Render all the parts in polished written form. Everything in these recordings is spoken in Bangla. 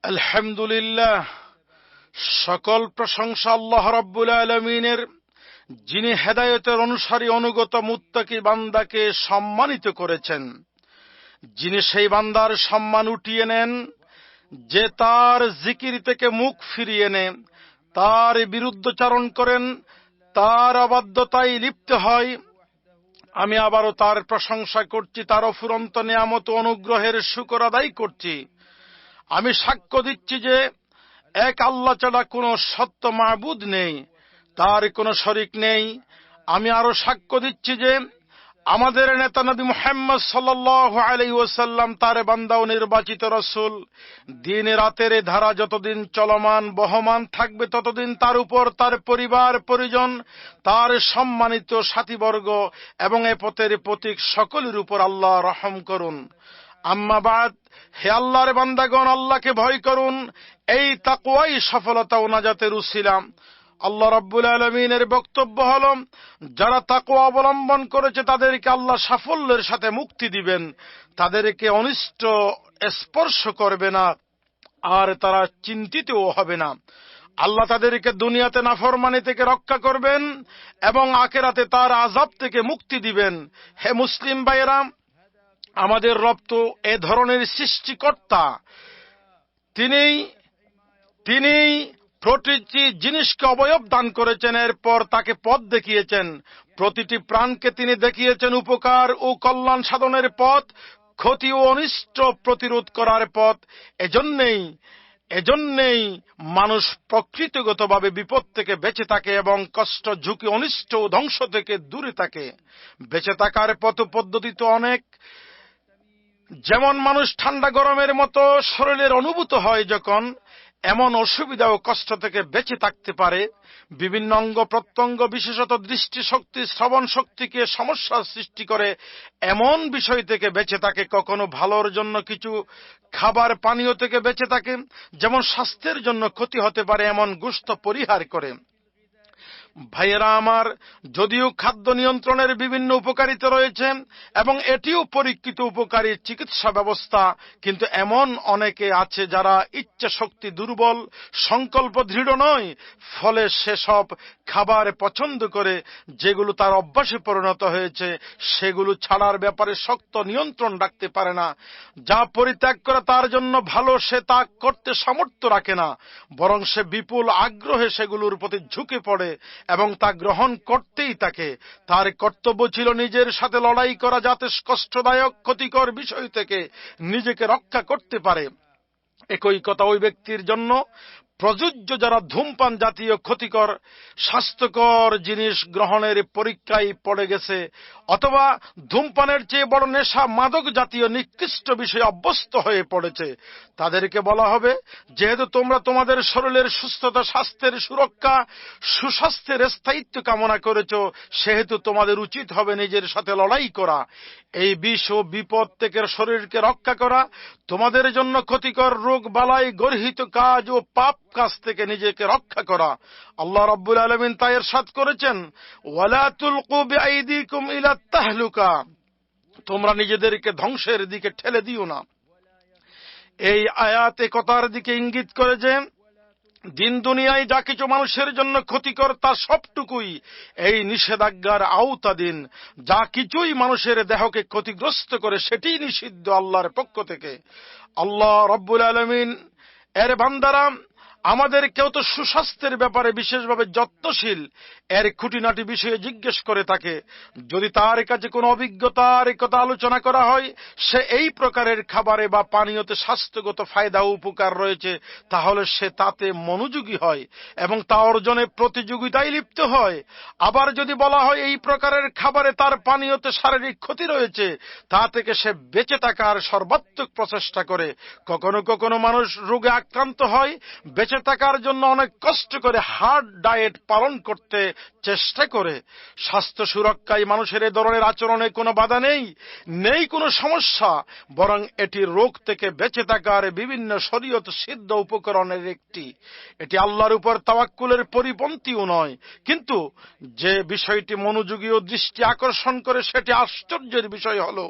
আলহামদুলিল্লাহ, সকল প্রশংসা আল্লাহ রাব্বুল আলামিনের, যিনি হেদায়েতের অনুসারী অনুগত মুত্তাকি বান্দাকে সম্মানিত করেছেন, যিনি সেই বান্দার সম্মান উঠিয়ে নেন যে তার জিকির থেকে মুখ ফিরিয়ে নেন, তার বিরুদ্ধচারণ করেন, তার অবাধ্যতায় লিপ্ত হয়। আমি আবারও তার প্রশংসা করছি, তার অফুরন্ত নিয়ামত ও অনুগ্রহের শুকর আদায় করছি। আমি সাক্ষ্য দিচ্ছি যে এক আল্লাহ ছাড়া কোনো সত্য মাবুদ নেই, তার কোনো শরিক নেই। আমি আরো সাক্ষ্য দিচ্ছি যে আমাদের নেতা নবী মুহাম্মদ সাল্লাল্লাহু আলাইহি ওয়াসাল্লাম তার বান্দা ও নির্বাচিত রাসূল। দিন রাতের ধারা যতদিন চলমান বহমান থাকবে, ততদিন তার উপর, তার পরিবার পরিজন, তার সম্মানিত সাথীবর্গ এবং এ পথের প্রতীক সকলের উপর আল্লাহ রহম করুন। আম্মা বাদ, হে আল্লাহর বান্দাগণ, আল্লাহকে ভয় করুন। এই তাকওয়াই সফলতা ও নাজাতের উসিলা। আল্লাহ রাব্বুল আলামিনের বক্তব্য হলো, যারা তাকওয়া অবলম্বন করেছে তাদেরকে আল্লাহ সাফল্যের সাথে মুক্তি দিবেন, তাদেরকে অনিষ্ট স্পর্শ করবে না, আর তারা চিন্তিতও হবে না। আল্লাহ তাদেরকে দুনিয়াতে নাফরমানি থেকে রক্ষা করবেন এবং আখিরাতে তার আযাব থেকে মুক্তি দিবেন। হে মুসলিম ভাইরা, আমাদের রব তো এ ধরনের সৃষ্টিকর্তা। তিনি প্রতিটি জিনিসকে অবয়ব দান করেছেন, এরপর তাকে পথ দেখিয়েছেন। প্রতিটি প্রাণকে তিনি দেখিয়েছেন উপকার ও কল্যাণ সাধনের পথ, ক্ষতি ও অনিষ্ট প্রতিরোধ করার পথ। এজন্যই মানুষ প্রকৃতিগতভাবে বিপদ থেকে বেঁচে থাকে এবং কষ্ট, ঝুঁকি, অনিষ্ট ও ধ্বংস থেকে দূরে থাকে। বেঁচে থাকার পথ পদ্ধতি তো অনেক। যেমন মানুষ ঠান্ডা গরমের মতো শরীরের অনুভূত হয় যখন, এমন অসুবিধা ও কষ্ট থেকে বেঁচে থাকতে পারে। বিভিন্ন অঙ্গ প্রত্যঙ্গ, বিশেষত দৃষ্টি শক্তি, শ্রবণ শক্তিকে সমস্যার সৃষ্টি করে এমন বিষয় থেকে বেঁচে থাকে। কখনো ভালোর জন্য কিছু খাবার পানীয় থেকে বেঁচে থাকে, যেমন স্বাস্থ্যের জন্য ক্ষতি হতে পারে এমন গোশত পরিহার করে। ভাইয়েরা আমার, যদিও খাদ্য নিয়ন্ত্রণের বিভিন্ন উপকারিতা রয়েছে এবং এটিও পরীক্ষিত উপকারী চিকিৎসা ব্যবস্থা, কিন্তু এমন অনেকে আছে যারা ইচ্ছা শক্তি দুর্বল, সংকল্প দৃঢ় নয়, ফলে সেসব খাবার পছন্দ করে যেগুলো তার অভ্যাসে পরিণত হয়েছে, সেগুলো ছাড়ার ব্যাপারে শক্ত নিয়ন্ত্রণ রাখতে পারে না। যা পরিত্যাগ করা তার জন্য ভালো, সে তা করতে সামর্থ্য রাখে না, বরং সে বিপুল আগ্রহে সেগুলোর প্রতি ঝুঁকে পড়ে এবং তা গ্রহণ করতেই থাকে। তার কর্তব্য ছিল নিজের সাথে লড়াই করা, যাতে কষ্টদায়ক ক্ষতিকর বিষয় থেকে নিজেকে রক্ষা করতে পারে। একই কথা ওই ব্যক্তির জন্য প্রযোজ্য যারা ধূমপান জাতীয় ক্ষতিকর স্বাস্থ্যকর জিনিস গ্রহণের পরীক্ষায় পড়ে গেছে, অথবা ধূমপানের চেয়ে বড় নেশা মাদক জাতীয় নিকৃষ্ট বিষয়ে অভ্যস্ত হয়ে পড়েছে। তাদেরকে বলা হবে, যেহেতু তোমরা তোমাদের শরীরের সুস্থতা, স্বাস্থ্যের সুরক্ষা, সুস্বাস্থ্যের স্থায়িত্ব কামনা করেছ, সেহেতু তোমাদের উচিত হবে নিজের সাথে লড়াই করা, এই বিষ ও বিপদ থেকে শরীরকে রক্ষা করা, তোমাদের জন্য ক্ষতিকর রোগ বালাই, গর্হিত কাজ ও পাপ কাজ থেকে নিজেকে রক্ষা করা। আল্লাহ রাব্বুল আলামিন তা ইরশাদ করেছেন, ওয়ালা তুলকু বিআইদিকুম ইলা তাহলুকা, তোমরা নিজেদেরকে ধ্বংসের দিকে ঠেলে দিও না। এই আয়াতে কথার দিকে ইঙ্গিত করে যে দিন দুনিয়ায় যা কিছু মানুষের জন্য ক্ষতিকর, তা সবটুকুই এই নিষেধাজ্ঞার আওতাধীন। যা কিছুই মানুষের দেহকে ক্ষতিগ্রস্ত করে সেটিই নিষিদ্ধ আল্লাহর পক্ষ থেকে। আল্লাহ রাব্বুল আলামিন এর বান্দারা আমাদের কেউ তো সুস্বাস্থ্যের ব্যাপারে বিশেষভাবে যত্নশীল, এর খুঁটিনাটি বিষয়ে জিজ্ঞেস করে থাকে। যদি তার কাছে কোনো অভিজ্ঞতার কথা আলোচনা করা হয়, সে এই প্রকারের খাবারে বা পানীয়তে স্বাস্থ্যগত ফায়দা ও উপকার রয়েছে, তাহলে সে তাতে মনোযোগী হয় এবং তা অর্জনে প্রতিযোগিতায় লিপ্ত হয়। আবার যদি বলা হয় এই প্রকারের খাবারে তার পানীয়তে শারীরিক ক্ষতি রয়েছে, তা থেকে সে বেঁচে থাকার সর্বাত্মক প্রচেষ্টা করে। কখনো কখনো মানুষ রোগে আক্রান্ত হয়, বেঁচে বেঁচে থাকার জন্য অনেক কষ্ট করে হার্ড ডায়েট পালন করতে চেষ্টা করে। স্বাস্থ্য সুরক্ষায় মানুষের এ ধরনের আচরণে কোনো বাধা নেই কোনো সমস্যা, বরং এটি রোগ থেকে বেঁচে থাকার বিভিন্ন শরীয়ত সিদ্ধ উপকরণের একটি। এটি আল্লাহর উপর তাওয়াক্কুলের পরিপন্থীও নয়। কিন্তু যে বিষয়টি মনোযোগী ও দৃষ্টি আকর্ষণ করে সেটি আশ্চর্যের বিষয় হলো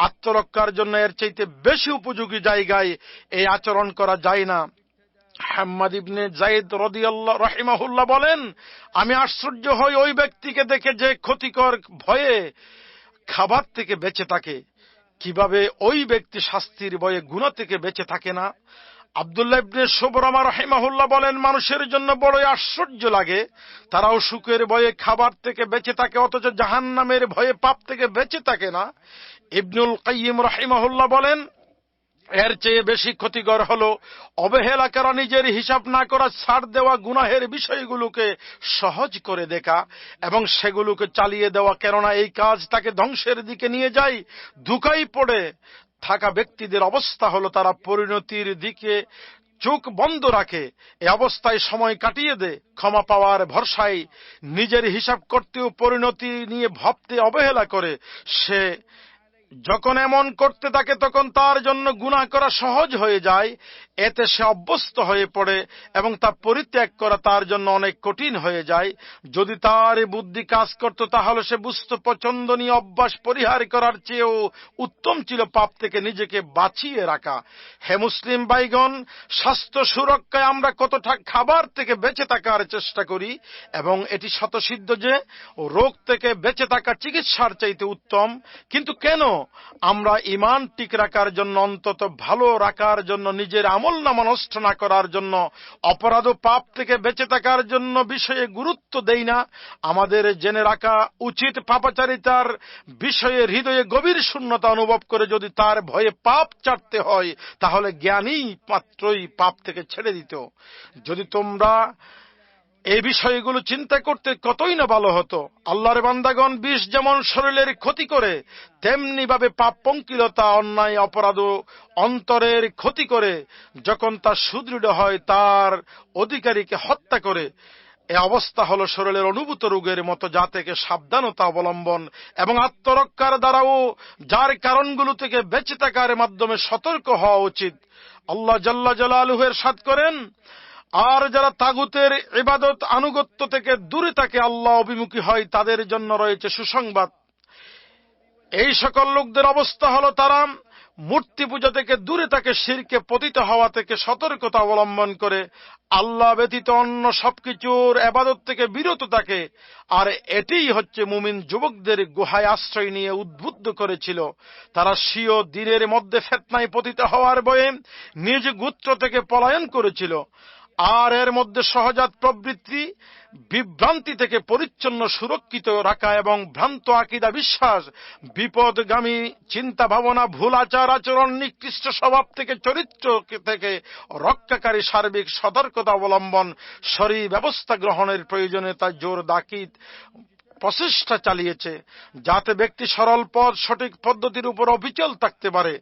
আত্মরক্ষার জন্য এর চাইতে বেশি উপযোগী জায়গায় এই আচরণ করা যায় না। হাম্মাদ ইবনে যায়েদ রাদিয়াল্লাহু রাহিমাহুল্লাহ বলেন, আমি আশ্চর্য হই ওই ব্যক্তিকে দেখে যে ক্ষতিকর ভয়ে খাবার থেকে বেঁচে থাকে। কিভাবে ওই ব্যক্তি শাস্তির ভয়ে গুনাহ থেকে বেঁচে থাকে না? আব্দুল্লাহ ইবনে শুবরামা রাহিমাহুল্লাহ বলেন, মানুষের জন্য বড়ই আশ্চর্য লাগে, তারাও সুখের ভয়ে খাবার থেকে বেঁচে থাকে অথচ জাহান্নামের ভয়ে পাপ থেকে বেঁচে থাকে না। ইবনুল কাইয়িম রাহিমাহুল্লাহ বলেন, এর চেয়ে বেশি ক্ষতিকর হলো অবহেলা করা, নিজের হিসাব না করা, ছাড় দেওয়া গুনাহের বিষয়গুলোকে সহজ করে দেখা এবং সেগুলোকে চালিয়ে দেওয়া। কেননা এই কাজ তাকে ধ্বংসের দিকে নিয়ে যায়। ধোঁকায় পড়ে থাকা ব্যক্তিদের অবস্থা হলো তারা পরিণতির দিকে চোখ বন্ধ রাখে, এই অবস্থায় সময় কাটিয়ে দেয়, ক্ষমা পাওয়ার ভরসায় নিজের হিসাব করতেও পরিণতি নিয়ে ভাবতে অবহেলা করে। সে যখন এমন করতে থাকে তখন তার জন্য গুনাহ করা সহজ হয়ে যায়। এতে সে অভ্যস্ত হয়ে পড়ে এবং তা পরিত্যাগ করা তার জন্য অনেক কঠিন হয়ে যায়। যদি তার বুদ্ধি কাজ করত তাহলে সে বুঝতো পছন্দনীয় অভ্যাস পরিহার করার চেয়েও উত্তম ছিল পাপ থেকে নিজেকে বাঁচিয়ে রাখা। হে মুসলিম ভাইগণ, স্বাস্থ্য সুরক্ষায় আমরা কতটা খাবার থেকে বেঁচে থাকার চেষ্টা করি এবং এটি স্বতঃসিদ্ধ যে রোগ থেকে বেঁচে থাকা চিকিৎসার চাইতে উত্তম। কিন্তু কেন আমরা ঈমান ঠিক রাখার জন্য, অন্তত ভালো রাখার জন্য, নিজের আমলনামা নষ্ট না করার জন্য, অপরাধ ও পাপ থেকে বেঁচে থাকার জন্য বিষয়ে গুরুত্ব দেই না? আমাদের জেনে রাখা উচিত পাপাচারিতার বিষয়ে হৃদয়ে গভীর শূন্যতা অনুভব করে যদি তার ভয়ে পাপ ছাড়তে হয় তাহলে জ্ঞানী মাত্রই পাপ থেকে ছেড়ে দিত। যদি তোমরা এই বিষয়গুলো চিন্তা করতে কতই না ভালো হতো। আল্লাহর বান্দাগণ, বিষ যেমন শরীরের ক্ষতি করে তেমনি ভাবে পাপ, পঙ্কিলতা, অন্যায়, অপরাধ অন্তরের ক্ষতি করে। যখন তা সুদৃঢ় হয় তার অধিকারীকে হত্যা করে। এ অবস্থা হলো শরীরের অনুভূত রোগের মতো, যা থেকে সাবধানতা অবলম্বন এবং আত্মরক্ষার দ্বারাও যার কারণগুলো থেকে বেঁচে থাকার মাধ্যমে সতর্ক হওয়া উচিত। আল্লাহ জাল্লা জালালুহু ইরশাদ করেন, আর যারা তাগুতের ইবাদত আনুগত্য থেকে দূরে থাকে, আল্লাহ অভিমুখী হয়, তাদের জন্য রয়েছে সুসংবাদ। এই সকল লোকদের অবস্থা হলো তারা মূর্তি পূজা থেকে দূরে থাকে, শিরকে পতিত হওয়া থেকে সতর্কতা অবলম্বন করে, আল্লাহ ব্যতীত অন্য সবকিছুর ইবাদত থেকে বিরত থাকে। আর এটিই হচ্ছে মুমিন যুবকদের গুহায় আশ্রয় নিয়ে উদ্বুদ্ধ করেছিল। তারা স্বীয় দিনের মধ্যে ফিতনায় পতিত হওয়ার ভয়ে নিজ গোত্র থেকে পলায়ন করেছিল। আর এর মধ্যে সহজাত প্রবৃত্তি বিভ্রান্তি থেকে পরিচ্ছন্ন সুরক্ষিত রাখা এবং ভ্রান্ত আকীদা, বিশ্বাস, বিপদগামী চিন্তা ভাবনা, ভুল আচার আচরণ, নিকৃষ্ট স্বভাব থেকে, চরিত্র থেকে রক্ষাকারী সার্বিক সতর্কতা অবলম্বন, শরী ব্যবস্থা গ্রহণের প্রয়োজনীয়তা জোর দাকিদ প্রচেষ্টা চালিয়েছে, যাতে ব্যক্তি সরল পথ, সঠিক পদ্ধতির উপর অবিচল থাকতে পারে।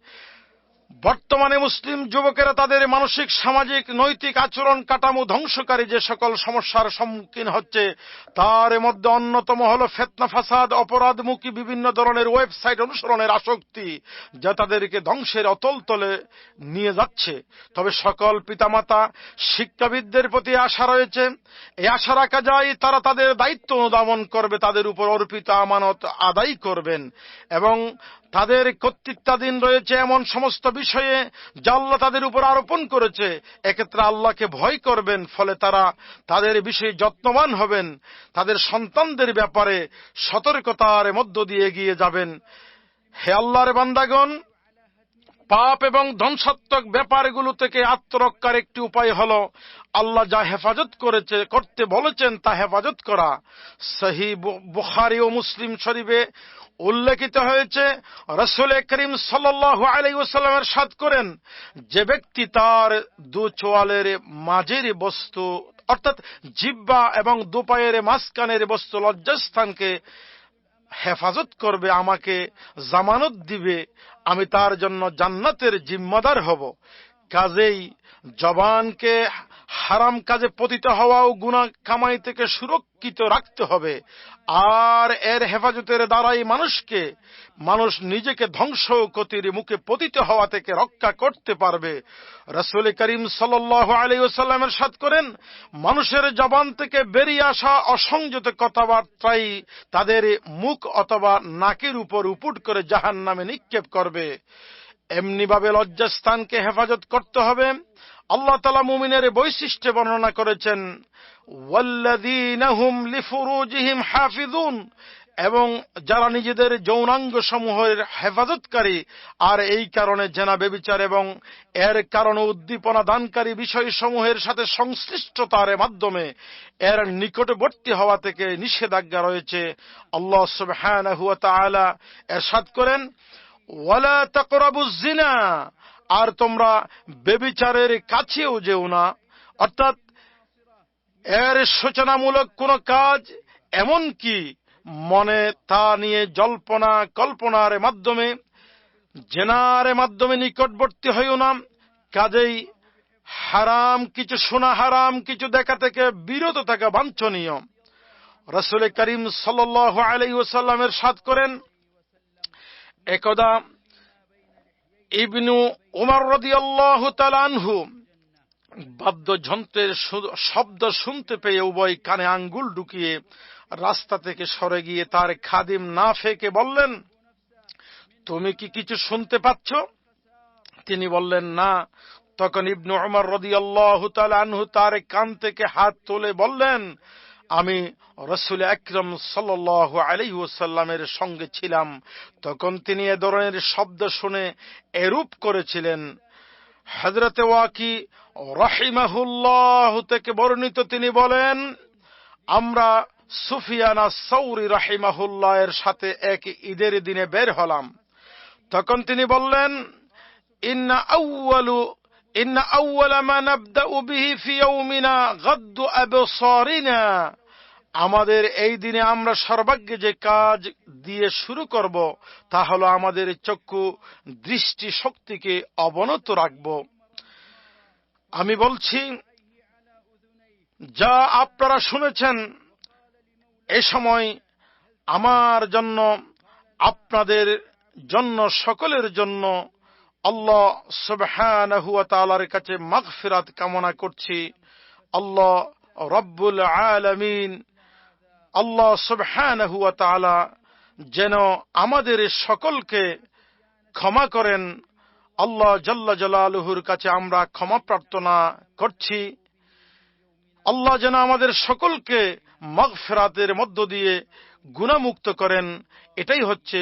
বর্তমানে মুসলিম যুবকেরা তাদের মানসিক, সামাজিক, নৈতিক আচরণ কাঠামো ধ্বংসকারী যে সকল সমস্যার সম্মুখীন হচ্ছে তার মধ্যে অন্যতম হল ফিতনা, ফাসাদ, অপরাধমুখী বিভিন্ন ধরনের ওয়েবসাইট অনুসরণের আসক্তি, যা তাদেরকে ধ্বংসের অতল তলে নিয়ে যাচ্ছে। তবে সকল পিতামাতা, শিক্ষাবিদদের প্রতি আশা রয়েছে। এই আশা রাখা যায় তারা তাদের দায়িত্ব অনুধাবন করবে, তাদের উপর অর্পিত আমানত আদায় করবেন এবং তাদের কর্তৃত্বাধীন রয়েছে এমন সমস্ত বিষয়ে যা আল্লাহ তাদের উপর আরোপণ করেছে। এক্ষেত্রে আল্লাহকে ভয় করবেন, ফলে তারা তাদের বিষয়ে যত্নবান হবেন, তাদের সন্তানদের ব্যাপারে সতর্কতার মধ্য দিয়ে এগিয়ে যাবেন। হে আল্লাহর বান্দাগণ, পাপ এবং ধ্বংসাত্মক ব্যাপারগুলো থেকে আত্মরক্ষার একটি উপায় হলো আল্লাহ যা হেফাজত করতে বলেছেন তা হেফাজত করা। সহিহ বুখারী ও মুসলিম শরীফে উল্লেখিত হয়েছে, রাসূল করিম সাল্লাল্লাহু আলাইহি ওয়াসাল্লাম ইরশাদ করেন, যে ব্যক্তি তার দু চোয়ালের মাঝের বস্তু অর্থাৎ জিহ্বা এবং দু পায়ের মাঝখানের বস্তু লজ্জাস্থানকে হেফাজত করবে, আমাকে জামানত দিবে, আমি তার জন্য জান্নাতের জিম্মাদার হব। কাজেই জবানকে হারাম কাজে পতিত হওয়া ও গুনাহ কামাই থেকে সুরক্ষিত রাখতে হবে। আর এর হেফাজতের দ্বারাই মানুষ নিজেকে ধ্বংস ও ক্ষতির মুখে পতিত হওয়া থেকে রক্ষা করতে পারবে। রাসূল করিম সাল্লাল্লাহু আলাইহি ওয়াসাল্লাম ইরশাদ করেন, মানুষের জবান থেকে বেরিয়ে আসা অসংযত কথাবার্তাই তাদের মুখ অথবা নাকের উপর উপুট করে জাহান্নামে নিক্ষেপ করবে। এমনিভাবে লজ্জাস্থানকে হেফাজত করতে হবে। আল্লাহ তাআলা মুমিনের বৈশিষ্ট্য বর্ণনা করেছেন, ওয়াল্লাযীনা হুম লিফুরুজিহিম হাফিজুন, এবং যারা নিজেদের যৌনাঙ্গ সমূহের হেফাজতকারী, আর এই কারণে জেনা, ব্যভিচার এবং এর কারণে উদ্দীপনা দানকারী বিষয়সমূহের সাথে সংশ্লিষ্টতার মাধ্যমে এর নিকটবর্তী হওয়া থেকে নিষেধাজ্ঞা রয়েছে। আল্লাহ সুবহানাহু ওয়া তাআলা ইরশাদ করেন, ওয়ালা তাকরাবুজ জিনা, আর তোমরা ব্যভিচারের কাছেও যেও না। অর্থাৎ এর সূচনামূলক কোন কাজ, এমন কি মনে তা নিয়ে জল্পনা কল্পনার মাধ্যমে, জেনার মাধ্যমে নিকটবর্তী হইও না। কাজেই হারাম কিছু শোনা, হারাম কিছু দেখা থেকে বিরত থাকা বাঞ্ছনীয়। রাসূল করিম সাল্লাল্লাহু আলাইহি ওয়াসাল্লাম ইরশাদ করেন, একদা ইবনু উমর রাদিয়াল্লাহু তাআলা আনহু বাদ্যযন্ত্রের শব্দ শুনতে পেয়ে উভয় কানে আঙ্গুল ঢুকিয়ে রাস্তা থেকে সরে গিয়ে তার খাদিম নাফেকে বললেন, তুমি কি কিছু শুনতে পাচ্ছ? তিনি বললেন, না। তখন ইবনু উমর রাদিয়াল্লাহু তাআলা আনহু তার কান থেকে হাত তুলে বললেন, আমি রাসূল আকরাম সাল্লাল্লাহু আলাইহি ওয়াসাল্লামের সঙ্গে ছিলাম, তখন তিনি এ ধরনের শব্দ শুনে এরূপ করেছিলেন। হযরত ওয়াকি রাহিমাহুল্লাহ থেকে বর্ণিত, তিনি বলেন, আমরা সুফিয়ান আস-সাওরী রাহিমাহুল্লাহ এর সাথে এক ঈদের দিনে বের হলাম। তখন তিনি বললেন, ইন্না আউওয়ালা মা নাবদাউ বিহি ফি ইয়াউমিনা গাদ্দু আবসারিনা, আমাদের এই দিনে আমরা সর্বাগ্যে যে কাজ দিয়ে শুরু করব তা হলো আমাদের চক্ষু দৃষ্টি শক্তিকে অবনত রাখব। আমি বলছি, যা আপনারা শুনেছেন এ সময় আমার জন্য, আপনাদের জন্য, সকলের জন্য আল্লাহ সুবহানাহু ওয়া তাআলার কাছে মাগফিরাত কামনা করছি। আল্লাহ রব্বুল আলামিন, আল্লাহ সুবহানাহু ওয়া তাআলা যেন আমাদের সকলকে ক্ষমা করেন। আল্লাহ জাল্লা জালালুহুর কাছে আমরা ক্ষমা প্রার্থনা করছি। আল্লাহ যেন আমাদের সকলকে মাগফিরাতের মধ্য দিয়ে গুনাহমুক্ত করেন। এটাই হচ্ছে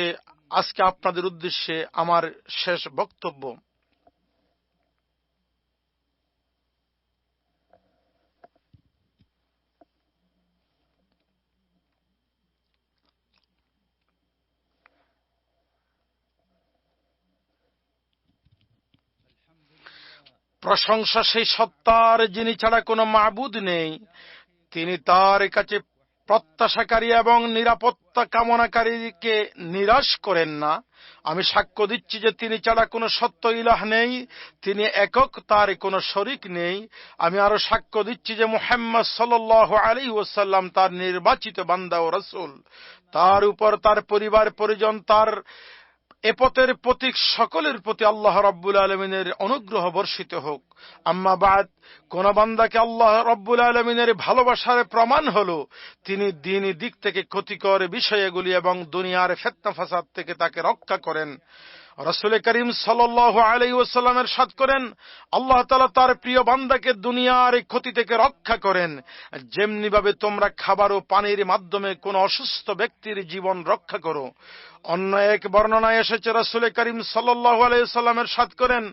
আজকে আপনাদের উদ্দেশ্যে আমার শেষ বক্তব্য। প্রশংসা সেই সত্তার, যিনি ছাড়া কোনো মাবুদ নেই। তিনি তার কাছে প্রত্যাশাকারী এবং নিরাপত্তা কামনাকারীকে নিরাশ করেন না। আমি সাক্ষ্য দিচ্ছি যে তিনি ছাড়া কোনো সত্য ইলাহ নেই, তিনি একক, তার কোনো শরীক নেই। আমি আরো সাক্ষ্য দিচ্ছি যে মুহাম্মদ সাল্লাল্লাহু আলাইহি ওয়াসাল্লাম তার নির্বাচিত বান্দা ও রাসূল। তার উপর, তার পরিবার পরিজন, তার এ পথের প্রতীক সকলের প্রতি আল্লাহ রাব্বুল আলামিনের অনুগ্রহ বর্ষিত হোক। আম্মা বাদ, কোন বান্দাকে আল্লাহ রাব্বুল আলামিনের ভালোবাসার প্রমাণ হলো তিনি দ্বীনি দিক থেকে ক্ষতিকর বিষয়গুলি এবং দুনিয়ার ফিতনা ফাসাদ থেকে তাকে রক্ষা করেন। রাসূল করিম সাল্লাল্লাহু আলাইহি ওয়াসাল্লাম ইরশাদ করেন, আল্লাহ তাআলা তার প্রিয় বান্দাকে দুনিয়ার ক্ষতি থেকে রক্ষা করেন, যেমনি ভাবে তোমরা খাবার ও পানির মাধ্যমে কোন অসুস্থ ব্যক্তির জীবন রক্ষা করো। অন্য এক বর্ণনায় এসেছে, রাসূল করিম সাল্লাল্লাহু আলাইহি ওয়াসাল্লাম ইরশাদ করেন,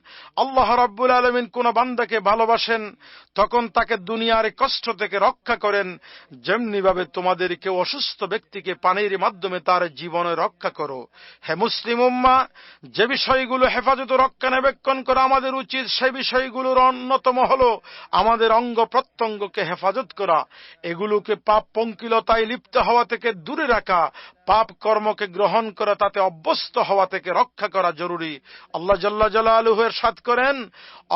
আল্লাহ রাব্বুল আলামিন কোন বান্দাকে ভালোবাসেন তখন তাকে দুনিয়ার কষ্ট থেকে রক্ষা করেন, যেমনি ভাবে তোমাদের কেউ অসুস্থ ব্যক্তিকে পানির মাধ্যমে তার জীবনে রক্ষা করো। হে মুসলিম উম্মাহ, যে বিষয়গুলো হেফাজত ও রক্ষণাবেক্ষণ করা আমাদের উচিত, সেই বিষয়গুলোর অন্যতম হলো আমাদের অঙ্গ প্রত্যঙ্গকে হেফাজত করা, এগুলোকে পাপ পঙ্কিলতায় লিপ্ত হওয়া থেকে দূরে রাখা, পাপ কর্মকে গ্রহণ করে করা, তাতে অভ্যস্ত হওয়া থেকে রক্ষা করা জরুরি। আল্লাহ জাল্লা জালালুহু ইরশাদ করেন,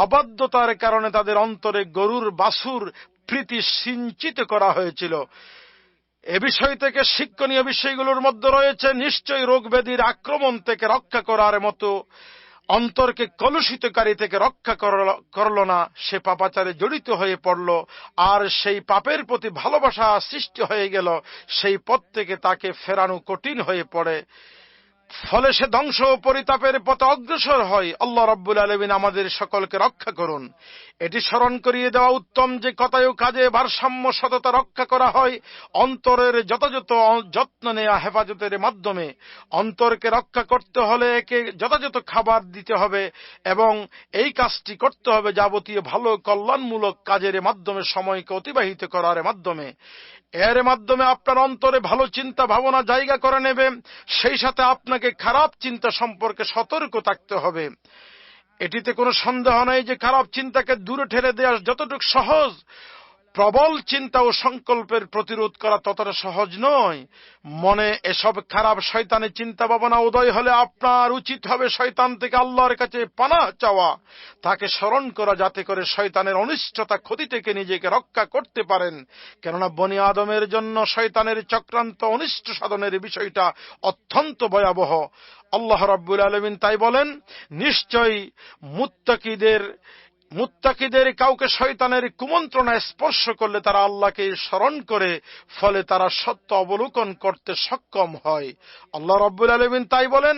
অবাধ্যতার কারণে তাদের অন্তরে গরুর বাছুর প্রীতি সিঞ্চিত করা হয়েছিল। এ বিষয় থেকে শিক্ষণীয় বিষয়গুলোর মধ্যে রয়েছে, নিশ্চয়ই রোগ ব্যাধির আক্রমণ থেকে রক্ষা করার মতো অন্তরকে কলুষিতকারী থেকে রক্ষা করল না, সে পাপাচারে জড়িত হয়ে পড়ল, আর সেই পাপের প্রতি ভালোবাসা সৃষ্টি হয়ে গেল, সেই পথ থেকে তাকে ফেরানো কঠিন হয়ে পড়ে, ফলে সে ধ্বংস ও পরিতাপের পথে অগ্রসর হয়। আল্লাহ রাব্বুল আলামিন আমাদের সকলকে রক্ষা করুন। এটি স্মরণ করিয়ে দেওয়া উত্তম যে কথায় ও কাজে ভারসাম্য সততা রক্ষা করা হয় অন্তরের যথাযথ যত্ন নেওয়া হেফাজতের মাধ্যমে। অন্তরকে রক্ষা করতে হলে একে যথাযথ খাবার দিতে হবে এবং এই কাজটি করতে হবে যাবতীয় ভালো কল্যাণমূলক কাজের মাধ্যমে, সময়কে অতিবাহিত করার মাধ্যমে। এর মাধ্যমে আপনার অন্তরে ভালো চিন্তা ভাবনা জায়গা করে নেবে, সেই সাথে আপনাকে খারাপ চিন্তা সম্পর্কে সতর্ক থাকতে হবে। এটিতে কোনো সন্দেহ নেই যে খারাপ চিন্তাকে দূরে ঠেলে দেওয়া যতটুকু সহজ, প্রবল চিন্তা ও সংকল্পের প্রতিরোধ করা ততটা সহজ নয়। মনে এসব খারাপ শয়তানের চিন্তা ভাবনা উদয় হলে আপনার উচিত হবে শয়তান থেকে আল্লাহর কাছে পানাহ চাওয়া, তাকে স্মরণ করা, যাতে করে শয়তানের অনিষ্টতা ক্ষতি থেকে নিজেকে রক্ষা করতে পারেন। কেননা বনি আদমের জন্য শয়তানের চক্রান্ত অনিষ্ট সাধনের বিষয়টা অত্যন্ত ভয়াবহ। আল্লাহ রাব্বুল আলামিন তাই বলেন, নিশ্চয়ই মুত্তাকিদের কাউকে শয়তানের কুমন্ত্রণা স্পর্শ করলে তারা আল্লাহকে স্মরণ করে, ফলে তারা সত্য অবলোকন করতে সক্ষম হয়। আল্লাহ রাব্বুল আলামিন তাই বলেন,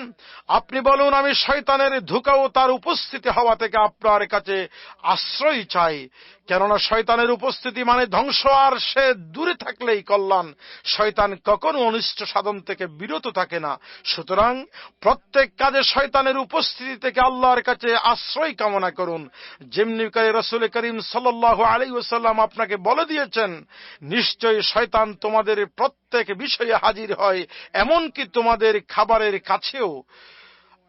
আপনি বলুন, আমি শয়তানের ধোঁকা ও তার উপস্থিতি হওয়া থেকে আপনার কাছে আশ্রয় চাই। কেননা শয়তানের উপস্থিতি মানে ধ্বংস, আর সে দূরে থাকলেই কল্যাণ। শয়তান কখনো অনিষ্ট সাধন থেকে বিরত থাকে না। সুতরাং প্রত্যেক কাজে শয়তানের উপস্থিতি থেকে আল্লাহর কাছে আশ্রয় কামনা করুন। যেমনি করে রাসূল করিম সাল্লাল্লাহু আলাইহি ওয়াসাল্লাম আপনাকে বলে দিয়েছেন, নিশ্চয়ই শয়তান তোমাদের প্রত্যেক বিষয়ে হাজির হয়, এমনকি তোমাদের খাবারের কাছেও।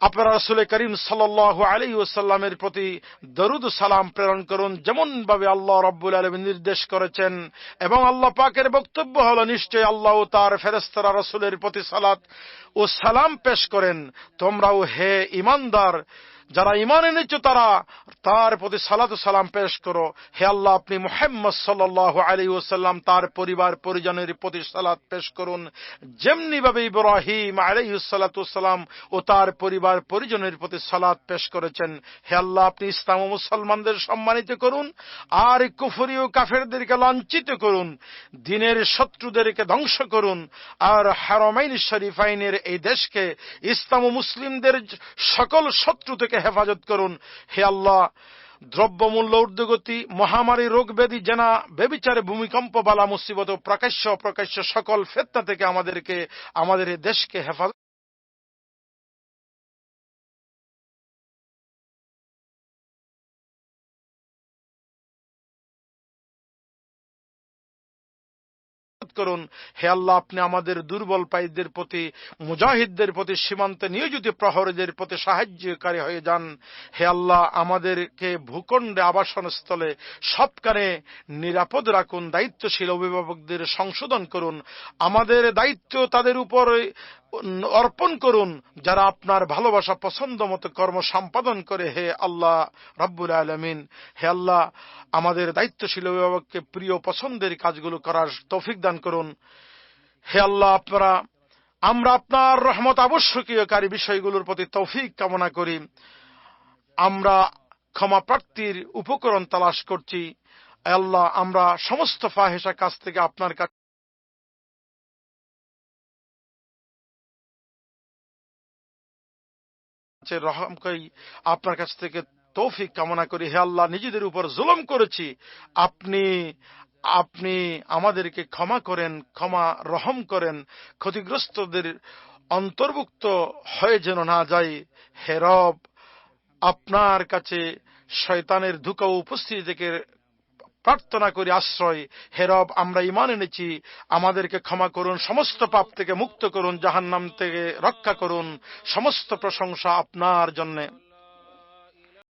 আপনারা রাসূল করিম সাল্লাল্লাহু আলাইহি ওয়াসাল্লামের প্রতি দরুদ সালাম প্রেরণ করুন, যেমন ভাবে আল্লাহ রাব্বুল আলামিন নির্দেশ করেছেন। এবং আল্লাহ পাকের বক্তব্য হলো, নিশ্চয়ই আল্লাহ ও তার ফেরেশতারা রাসূলের প্রতি সালাত ও সালাম পেশ করেন। তোমরাও হে ঈমানদার, যারা ঈমান এনেছো, তারা তার প্রতি সালাত ও সালাম পেশ করো। হে আল্লাহ, আপনি মুহাম্মদ সাল্লাল্লাহু আলাইহি ওয়াসাল্লাম তার পরিবার পরিজনের প্রতি সালাত পেশ করুন, যেমনি ভাবে ইব্রাহিম আলাইহিস সালাতু ওয়াসসালাম ও তার পরিবার পরিজনের প্রতি সালাত পেশ করেছেন। হে আল্লাহ, আপনি ইসলাম ও মুসলমানদের সম্মানিত করুন, আর কুফরি ও কাফেরদেরকে লাঞ্ছিত করুন, দ্বীনের শত্রুদেরকে ধ্বংস করুন, আর হারামাইন শরীফাইনের এই দেশকে ইসলাম ও মুসলিমদের সকল শত্রু থেকে হেফাজত করুন। হে আল্লাহ, দ্রব্যমূল্য ঊর্ধ্বগতি, মহামারী, রোগ ব্যাধি, জেনা, ব্যভিচারে, ভূমিকম্প, বালা মুসিবত ও প্রকাশ্য অপ্রকাশ্য সকল ফিতনা থেকে আমাদের এই দেশকে হেফাজত করুন। হে আল্লাহ, আপনি আমাদের দুর্বল পাইদের প্রতি, মুজাহিদদের প্রতি, সীমান্তে নিয়োজিত প্রহরীদের প্রতি সাহায্যকারী হয়ে যান। হে আল্লাহ, আমাদেরকে ভূখণ্ডে, আবাসন স্থলে সবখানে নিরাপদ রাখুন। দায়িত্বশীল অভিভাবকদের সংশোধন করুন, আমাদের দায়িত্ব তাদের উপর অর্পণ করুন, যারা আপনার ভালোবাসা পছন্দ মতো কর্ম সম্পাদন করে। হে আল্লাহ রাব্বুল আলামিন, হে আল্লাহ, আমাদের দায়িত্বশীল অভিভাবককে প্রিয় পছন্দের কাজগুলো করার তৌফিক দান করুন। হে আল্লাহ, আমরা আপনার রহমত আবশ্যকীয়কারী বিষয়গুলোর প্রতি তৌফিক কামনা করি। আমরা ক্ষমা প্রার্থীর উপকরণ তালাশ করছি। আল্লাহ, আমরা সমস্ত ফাহেশা কাজ থেকে আপনার কাছে আপনার কাছ থেকে তৌফিক কামনা করি। হে আল্লাহ, নিজেদের উপর জুলুম করেছি, আপনি আমাদেরকে ক্ষমা করেন, রহম করেন, ক্ষতিগ্রস্তদের অন্তর্ভুক্ত হয়ে যেন না যাই। হে রব, আপনার কাছে শয়তানের ধোঁকা ও উপস্থিতি থেকে প্রার্থনা করি আশ্রয়। হে রব, আমরা ঈমান এনেছি, আমাদেরকে ক্ষমা করুন, সমস্ত পাপ থেকে মুক্ত করুন, জাহান্নাম থেকে রক্ষা করুন। সমস্ত প্রশংসা আপনার জন্যে।